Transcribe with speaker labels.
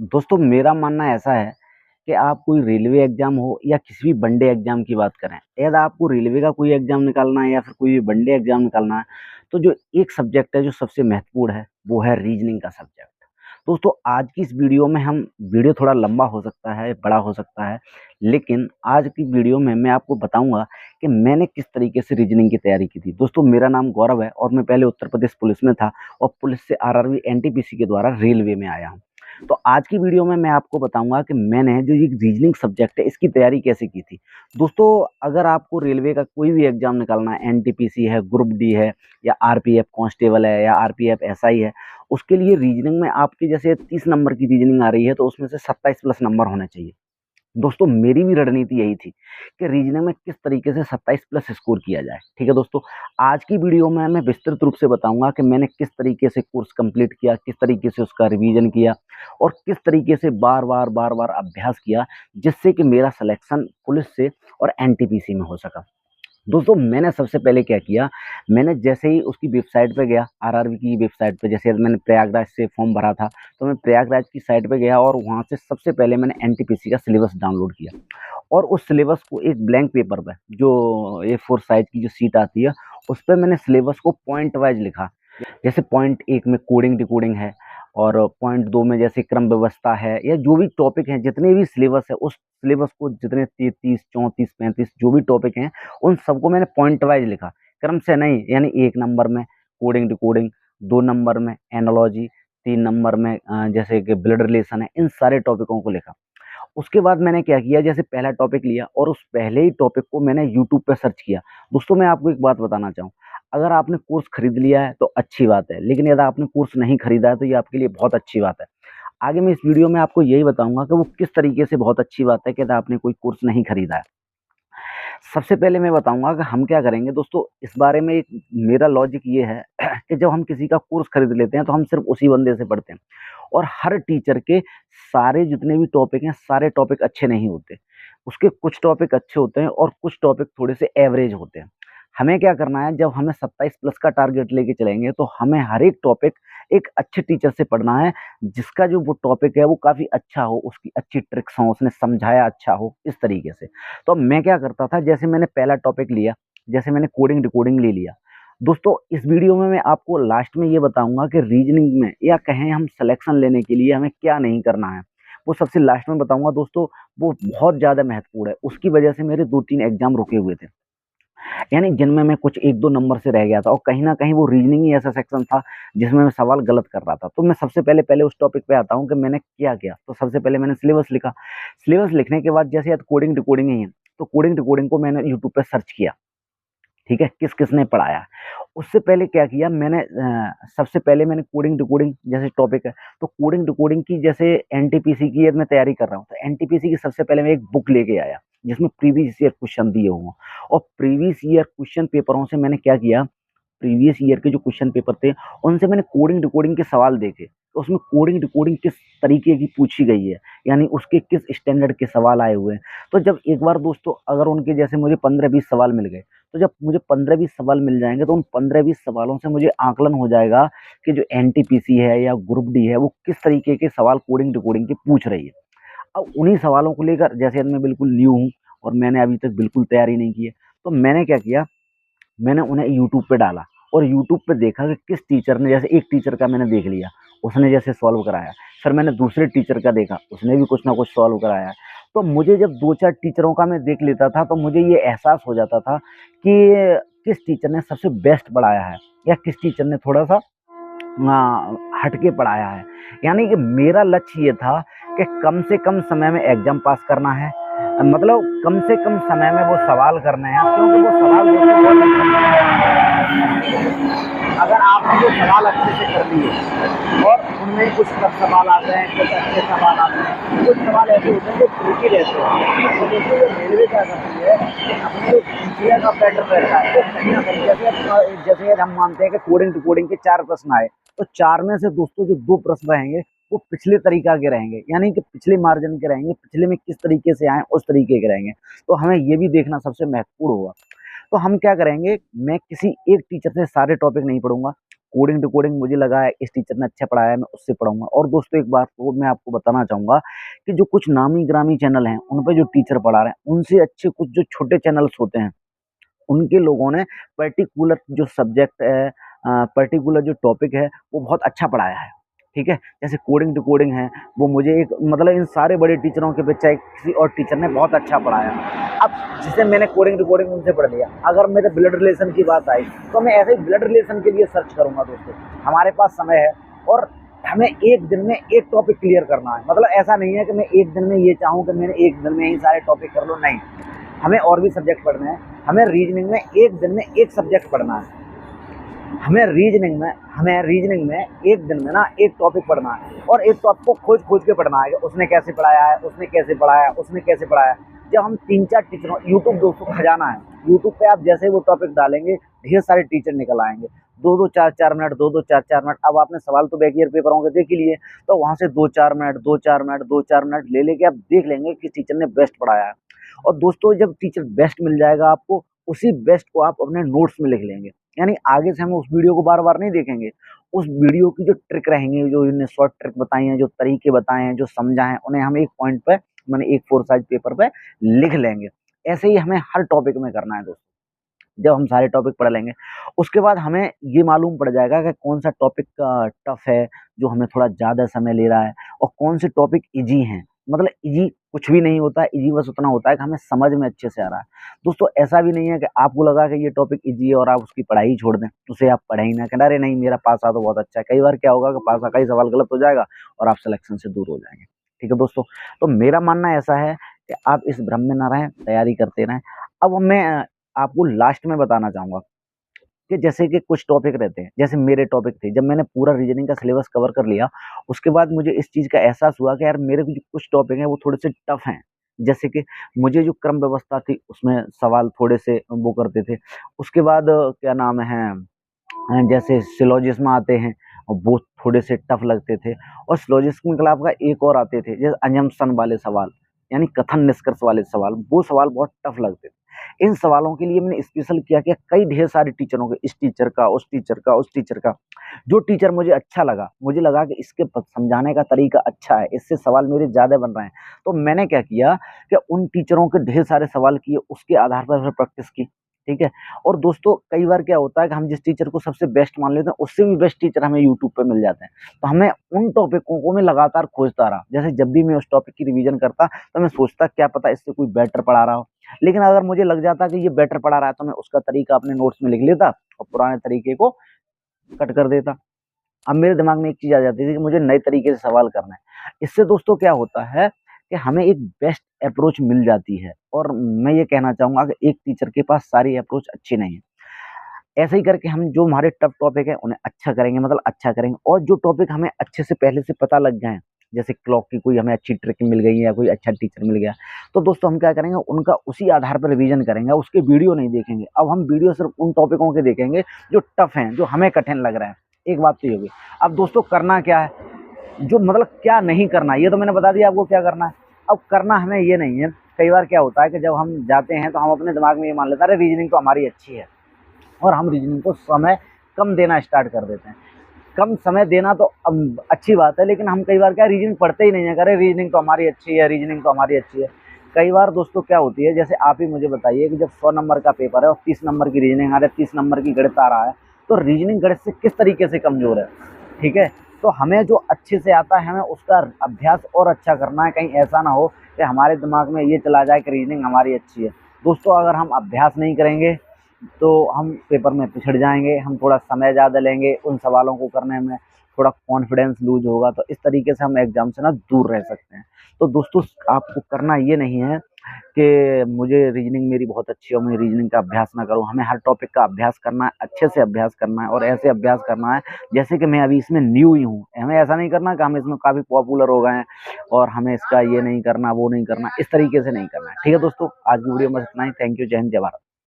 Speaker 1: दोस्तों मेरा मानना ऐसा है कि आप कोई रेलवे एग्जाम हो या किसी भी वनडे एग्जाम की बात करें, यदि आपको रेलवे का कोई एग्जाम निकालना है या फिर कोई भी वनडे एग्जाम निकालना है, तो जो एक सब्जेक्ट है जो सबसे महत्वपूर्ण है, वो है रीजनिंग का सब्जेक्ट। दोस्तों आज की इस वीडियो में हम वीडियो थोड़ा लंबा हो सकता है, बड़ा हो सकता है, लेकिन आज की वीडियो में मैं आपको बताऊँगा कि मैंने किस तरीके से रीजनिंग की तैयारी की थी। दोस्तों मेरा नाम गौरव है और मैं पहले उत्तर प्रदेश पुलिस में था और पुलिस से आरआरबी एनटीपीसी के द्वारा रेलवे में आया हूँ। तो आज की वीडियो में मैं आपको बताऊँगा कि मैंने जो ये रीजनिंग सब्जेक्ट है इसकी तैयारी कैसे की थी। दोस्तों अगर आपको रेलवे का कोई भी एग्ज़ाम निकालना है, एनटीपीसी है, ग्रुप डी है या आरपीएफ कांस्टेबल है या आरपीएफ एसआई है, उसके लिए रीजनिंग में आपकी जैसे 30 नंबर की रीजनिंग आ रही है तो उसमें से 27 प्लस नंबर होने चाहिए। दोस्तों मेरी भी रणनीति यही थी कि रीजनिंग में किस तरीके से 27 प्लस स्कोर किया जाए। ठीक है दोस्तों, आज की वीडियो में मैं विस्तृत रूप से बताऊंगा कि मैंने किस तरीके से कोर्स कंप्लीट किया, किस तरीके से उसका रिवीजन किया और किस तरीके से बार बार अभ्यास किया, जिससे कि मेरा सिलेक्शन पुलिस से और एनटीपीसी में हो सका। दोस्तों मैंने सबसे पहले क्या किया, मैंने जैसे ही उसकी वेबसाइट पे गया, आरआरबी की वेबसाइट पे, जैसे मैंने प्रयागराज से फॉर्म भरा था, तो मैं प्रयागराज की साइट पे गया और वहाँ से सबसे पहले मैंने एनटीपीसी का सिलेबस डाउनलोड किया और उस सिलेबस को एक ब्लैंक पेपर पे, जो ए4 साइज की जो शीट आती है, उस पे मैंने सिलेबस को पॉइंट वाइज़ लिखा। जैसे पॉइंट 1 में कोडिंग डिकोडिंग है और पॉइंट 2 में जैसे क्रम व्यवस्था है या जो भी टॉपिक हैं, जितने भी सिलेबस है, उस सिलेबस को जितने 33, 34, 35 जो भी टॉपिक हैं, उन सबको मैंने पॉइंट वाइज़ लिखा। क्रम से नहीं, यानी 1 नंबर में कोडिंग डिकोडिंग, 2 नंबर में एनालॉजी, 3 नंबर में जैसे कि ब्लड रिलेशन है, इन सारे टॉपिकों को लिखा। उसके बाद मैंने क्या किया, जैसे पहला टॉपिक लिया और उस पहले ही टॉपिक को मैंने यूट्यूब पे सर्च किया। दोस्तों मैं आपको एक बात बताना चाहूँ, अगर आपने कोर्स खरीद लिया है तो अच्छी बात है, लेकिन यदि आपने कोर्स नहीं खरीदा है तो ये आपके लिए बहुत अच्छी बात है। आगे मैं इस वीडियो में आपको यही बताऊँगा कि वो किस तरीके से बहुत अच्छी बात है कि यदि आपने कोई कोर्स नहीं खरीदा है। सबसे पहले मैं बताऊँगा कि हम क्या करेंगे दोस्तों, इस बारे में एक मेरा लॉजिक ये है कि जब हम किसी का कोर्स खरीद लेते हैं तो हम सिर्फ़ उसी बंदे से पढ़ते हैं और हर टीचर के सारे जितने भी टॉपिक हैं, सारे टॉपिक अच्छे नहीं होते। उसके कुछ टॉपिक अच्छे होते हैं और कुछ टॉपिक थोड़े से एवरेज होते हैं। हमें क्या करना है, जब हमें 27 प्लस का टारगेट लेके चलेंगे तो हमें हर एक टॉपिक एक अच्छे टीचर से पढ़ना है, जिसका जो वो टॉपिक है वो काफ़ी अच्छा हो, उसकी अच्छी ट्रिक्स हों, उसने समझाया अच्छा हो, इस तरीके से। तो अब मैं क्या करता था, जैसे मैंने पहला टॉपिक लिया, जैसे मैंने कोडिंग डिकोडिंग ले लिया। दोस्तों इस वीडियो में मैं आपको लास्ट में ये बताऊँगा कि रीजनिंग में या कहें हम सिलेक्शन लेने के लिए हमें क्या नहीं करना है। वो सबसे लास्ट में बताऊँगा दोस्तों, वो बहुत ज़्यादा महत्वपूर्ण है। उसकी वजह से मेरे 2-3 एग्ज़ाम रुके हुए थे। यानी जिनमें मैं कुछ 1-2 नंबर से रह गया था और कहीं न कहीं वो रीजनिंग ही ऐसा सेक्शन था जिसमें मैं सवाल गलत कर रहा था। तो मैं सबसे पहले उस टॉपिक पे आता हूँ कि मैंने क्या किया। तो सबसे पहले मैंने सिलेबस लिखा। सिलेबस लिखने के बाद जैसे यार कोडिंग डिकोडिंग ही है, तो कोडिंग डिकोडिंग को मैंने यूट्यूब पे सर्च किया। ठीक है? किस-किसने पढ़ाया है। उससे पहले क्या किया मैंने, सबसे पहले मैंने कोडिंग डिकोडिंग जैसे टॉपिक है, तो कोडिंग डिकोडिंग की जैसे एनटीपीसी की मैं तैयारी कर रहा हूँ, तो एनटीपीसी की सबसे पहले मैं एक बुक लेके आया, जिसमें प्रीवियस ईयर क्वेश्चन दिए हुए हैं और प्रीवियस ईयर क्वेश्चन पेपरों से मैंने क्या किया, प्रीवियस ईयर के जो क्वेश्चन पेपर थे, उनसे मैंने कोडिंग डिकोडिंग के सवाल देखे। तो उसमें कोडिंग डिकोडिंग किस तरीके की पूछी गई है, यानी उसके किस स्टैंडर्ड के सवाल आए हुए हैं। तो जब एक बार दोस्तों अगर उनके जैसे मुझे 15-20 सवाल मिल गए, तो जब मुझे 15-20 सवाल मिल जाएँगे तो उन 15-20 सवालों से मुझे आकलन हो जाएगा कि जो एनटीपीसी है या ग्रुप डी है, वो किस तरीके के सवाल कोडिंग डिकोडिंग के पूछ रही है। अब उन्हीं सवालों को लेकर जैसे मैं बिल्कुल न्यू हूँ और मैंने अभी तक बिल्कुल तैयारी नहीं की है, तो मैंने क्या किया, मैंने उन्हें यूट्यूब पे डाला और यूट्यूब पे देखा कि किस टीचर ने, जैसे एक टीचर का मैंने देख लिया, उसने जैसे सॉल्व कराया, फिर मैंने दूसरे टीचर का देखा, उसने भी कुछ ना कुछ सॉल्व कराया। तो मुझे जब 2-4 टीचरों का मैं देख लेता था, तो मुझे ये एहसास हो जाता था कि किस टीचर ने सबसे बेस्ट पढ़ाया है या किस टीचर ने थोड़ा-सा हट के पढ़ाया है। यानी कि मेरा लक्ष्य ये था कि कम से कम समय में एग्ज़ाम पास करना है, मतलब कम से कम समय में वो सवाल करने हैं, क्योंकि वो सवाल दोस्तों बहुत अगर आपने वो सवाल अच्छे से कर लिए और उनमें कुछ टफ सवाल आते हैं, कुछ अच्छे सवाल आते हैं, कुछ सवाल ऐसे होते हैं जो ट्रिकी रहते हैं। तो देखिए ये रेलवे क्या करती है कि अपने जो पिछले का पैटर्न रहता है, वो कहीं न कहीं जैसे हम मानते हैं कि कोडिंग टू कोडिंग के 4 प्रश्न आए, तो 4 में से दोस्तों जो 2 प्रश्न रहेंगे वो पिछले तरीका के रहेंगे, यानी कि पिछले मार्जिन के रहेंगे, पिछले में किस तरीके से आए उस तरीके के रहेंगे। तो हमें ये भी देखना सबसे महत्वपूर्ण होगा। तो हम क्या करेंगे, मैं किसी एक टीचर से सारे टॉपिक नहीं पढ़ूँगा, कोडिंग डिकोडिंग मुझे लगा है इस टीचर ने अच्छा पढ़ाया है, मैं उससे पढ़ूँगा। और दोस्तों एक बात को मैं आपको बताना चाहूँगा कि जो कुछ नामी-गिरामी चैनल हैं, उन पे जो टीचर पढ़ा रहे हैं, उनसे अच्छे कुछ जो छोटे चैनल्स होते हैं, उनके लोगों ने पर्टिकुलर जो सब्जेक्ट है पर्टिकुलर जो टॉपिक है, वो बहुत अच्छा पढ़ाया है, ठीक है? जैसे कोडिंग डिकोडिंग है, वो मुझे एक मतलब इन सारे बड़े टीचरों के अपेक्षा किसी और टीचर ने बहुत अच्छा पढ़ाया। अब जैसे मैंने कोडिंग डिकोडिंग उनसे पढ़ लिया, अगर मेरे ब्लड रिलेशन की बात आई, तो मैं ऐसे ही ब्लड रिलेशन के लिए सर्च करूँगा दोस्तों। हमारे पास समय है और हमें एक दिन में एक टॉपिक क्लियर करना है। मतलब ऐसा नहीं है कि मैं एक दिन में ये चाहूँ कि मैंने एक दिन में ही सारे टॉपिक कर लूँ, नहीं। हमें और भी सब्जेक्ट पढ़ने हैं। हमें रीजनिंग में एक दिन में एक सब्जेक्ट पढ़ना है। हमें रीजनिंग में एक दिन में ना एक टॉपिक पढ़ना है और एक टॉपिक को खोज के पढ़ना है कि उसने कैसे पढ़ाया है, उसने कैसे पढ़ाया, उसने कैसे पढ़ाया। जब हम 3-4 टीचरों यूट्यूब दोस्तों खजाना है। यूट्यूब पे आप जैसे ही वो टॉपिक डालेंगे, ढेर सारे टीचर निकल आएँगे। 2-2 4-4 मिनट, 2-2 4-4 मिनट। अब आपने सवाल तो बैक ईयर पेपरों के देख ही लिए, तो वहाँ से 2-4 मिनट, 2-4 मिनट, 2-4 मिनट ले लेके आप देख लेंगे किस टीचर ने बेस्ट पढ़ाया है। और दोस्तों जब टीचर बेस्ट मिल जाएगा आपको, उसी बेस्ट को आप अपने नोट्स में लिख लेंगे। यानी आगे से हम उस वीडियो को बार-बार नहीं देखेंगे। उस वीडियो की जो ट्रिक रहेंगी, जो इन्होंने शॉर्ट ट्रिक बताई हैं, जो तरीके बताए हैं, जो समझा है, उन्हें हम एक पॉइंट पे माने एक 4 साइज़ पेपर पे लिख लेंगे। ऐसे ही हमें हर टॉपिक में करना है दोस्तों। जब हम सारे टॉपिक पढ़ लेंगे, उसके बाद हमें ये मालूम पड़ जाएगा कि कौन-सा टॉपिक टफ़ है, जो हमें थोड़ा ज़्यादा समय ले रहा है और कौन से टॉपिक ईज़ी हैं। मतलब ईज़ी कुछ भी नहीं होता है, ईज़ी बस उतना होता है कि हमें समझ में अच्छे से आ रहा है। दोस्तों ऐसा भी नहीं है कि आपको लगा कि ये टॉपिक ईज़ी है और आप उसकी पढ़ाई ही छोड़ दें, उसे आप पढ़ें ही ना, कि अरे नहीं मेरा पास आ तो बहुत अच्छा है। कई बार क्या होगा कि पास का ही सवाल गलत हो जाएगा और आप सिलेक्शन से दूर हो जाएँगे। ठीक है दोस्तों? तो मेरा मानना ऐसा है कि आप इस भ्रम में ना रहें, तैयारी करते रहें। अब मैं आपको लास्ट में बताना चाहूँगा कि जैसे कि कुछ टॉपिक रहते हैं, जैसे मेरे टॉपिक थे, जब मैंने पूरा रीजनिंग का सिलेबस कवर कर लिया, उसके बाद मुझे इस चीज़ का एहसास हुआ कि यार मेरे जो कुछ टॉपिक हैं वो थोड़े-से टफ हैं। जैसे कि मुझे जो क्रम व्यवस्था थी उसमें सवाल थोड़े-से वो करते थे। उसके बाद क्या नाम है जैसे सिलोजिज़्म आते हैं और वो थोड़े-से टफ लगते थे और सिलोजिज़्म के अलावा एक और आते थे, जैसे असम्पशन वाले सवाल, यानी कथन निष्कर्ष वाले सवाल, वो सवाल बहुत टफ लगते थे। इन सवालों के लिए मैंने स्पेशल क्या किया, कई ढेर सारे टीचरों के, इस टीचर का, उस टीचर का, उस टीचर का, जो टीचर मुझे अच्छा लगा, मुझे लगा कि इसके समझाने का तरीका अच्छा है, इससे सवाल मेरे ज़्यादा बन रहे हैं। तो मैंने क्या किया कि उन टीचरों के ढेर सारे सवाल किए, उसके आधार पर फिर प्रैक्टिस की, ठीक है? और दोस्तों कई बार क्या होता है कि हम जिस टीचर को सबसे बेस्ट मान लेते हैं, उससे भी बेस्ट टीचर हमें यूट्यूब पे मिल जाते हैं। तो हमें उन टॉपिकों को मैं लगातार खोजता रहा। जैसे जब भी मैं उस टॉपिक की रिवीजन करता, तो मैं सोचता क्या पता इससे कोई बेटर पढ़ा रहा हो। लेकिन अगर मुझे लग जाता कि ये बेटर पढ़ा रहा है, तो मैं उसका तरीका अपने नोट्स में लिख लेता और पुराने तरीके को कट कर देता। अब मेरे दिमाग में एक चीज़ आ जाती थी कि मुझे नए तरीके से सवाल करना है। इससे दोस्तों क्या होता है कि हमें एक बेस्ट अप्रोच मिल जाती है और मैं ये कहना चाहूँगा कि एक टीचर के पास सारी अप्रोच अच्छी नहीं है। ऐसे ही करके हम जो हमारे टफ टॉपिक है उन्हें अच्छा करेंगे, मतलब अच्छा करेंगे और जो टॉपिक हमें अच्छे से पहले से पता लग गए हैं, जैसे क्लॉक की कोई हमें अच्छी ट्रिक मिल गई है या कोई अच्छा टीचर मिल गया, तो दोस्तों हम क्या करेंगे उनका उसी आधार पर रिवीजन करेंगे, उसके वीडियो नहीं देखेंगे। अब हम वीडियो सिर्फ उन टॉपिकों के देखेंगे जो टफ हैं, जो हमें कठिन लग रहा है। एक बात तो ये होगी। अब दोस्तों करना क्या है, जो मतलब क्या नहीं करना है, ये तो मैंने बता दिया आपको क्या करना है। अब करना हमें ये नहीं है, कई बार क्या होता है कि जब हम जाते हैं तो हम अपने दिमाग में ये मान लेते हैं अरे रीजनिंग तो हमारी अच्छी है और हम रीजनिंग को समय कम देना स्टार्ट कर देते हैं। कम समय देना तो अच्छी बात है, लेकिन हम कई बार क्या रीजनिंग पढ़ते ही नहीं है, अरे रीजनिंग तो हमारी अच्छी है, रीजनिंग तो हमारी अच्छी है। कई बार दोस्तों क्या होती है, जैसे आप ही मुझे बताइए कि जब 100 नंबर का पेपर है और 30 नंबर की रीजनिंग आ रहा है, 30 नंबर की गणित आ रहा है, तो रीजनिंग गणित से किस तरीके से कमज़ोर है, ठीक है? तो हमें जो अच्छे से आता है, हमें उसका अभ्यास और अच्छा करना है, कहीं ऐसा ना हो कि हमारे दिमाग में ये चला जाए कि रीजनिंग हमारी अच्छी है। दोस्तों अगर हम अभ्यास नहीं करेंगे तो हम पेपर में पिछड़ जाएँगे, हम थोड़ा समय ज़्यादा लेंगे, उन सवालों को करने में थोड़ा कॉन्फिडेंस लूज़ होगा, तो इस तरीके से हम एग्ज़ाम से ना दूर रह सकते हैं। तो दोस्तों आपको करना ये नहीं है कि मुझे रीजनिंग मेरी बहुत अच्छी है और मैं रीजनिंग का अभ्यास ना करूँ, हमें हर टॉपिक का अभ्यास करना है, अच्छे से अभ्यास करना है और ऐसे अभ्यास करना है जैसे कि मैं अभी इसमें न्यू ही हूँ। हमें ऐसा नहीं करना कि हम इसमें काफ़ी पॉपुलर हो गए हैं और हमें इसका ये नहीं करना, वो नहीं करना, इस तरीके से नहीं करना है। ठीक है दोस्तों, आज की वीडियो में बस इतना ही। थैंक यू, जय हिंद, जय भारत।